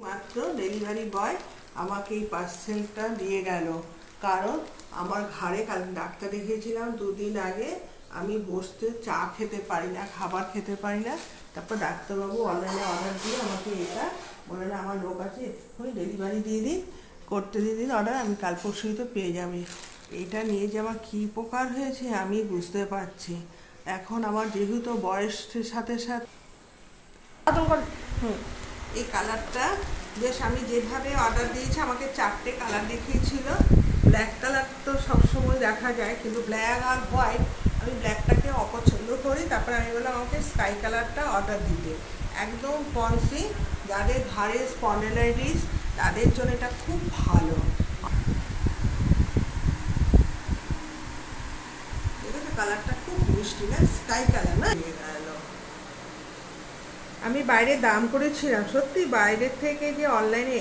মাত্র delivery boy আমাকে এই পার্সেলটা দিয়ে গেল। কারণ আমার ঘাড়ে কাল ডাক্তার দেখিয়েছিলাম 2 দিন আগে, আমি বসতে চা খেতে পারি না, খাবার খেতে পারি না। তারপর ডাক্তারবাবু অনলাইনে অর্ডার দিয়ে আমাকে এটা বললেন, আমার লোক আছে এক্ষুনি ডেলিভারি দিয়ে দিন, করতে দিয়ে দিন অর্ডার, আমি কাল পরশুই তো পেয়ে যাবে। এটা নিয়ে যে আমার কী উপকার হয়েছে আমি বুঝতে পারছি। এখন আমার যেহেতু বয়সের সাথে সাথে এই কালারটা বেশ, আমি যেভাবে অর্ডার দিয়েছি আমাকে 4টে কালার দেখিয়েছিল। ব্ল্যাক কালার তো সবসময় দেখা যায়, কিন্তু ব্ল্যাক আর হোয়াইট, আমি ব্ল্যাকটাকে অপছন্দ করি। তারপরে আমি বললাম আমাকে স্কাই কালারটা অর্ডার দিতে। একদম পন্সি, যাদের ঘাড়ে স্পন্ডেলাইটিস তাদের জন্য এটা খুব ভালো। দেখেছো কালারটা খুব মিষ্টি না, স্কাই কালার না। আমি বাইরে দাম করেছিলাম, সত্যি বাইরের থেকে যে অনলাইনে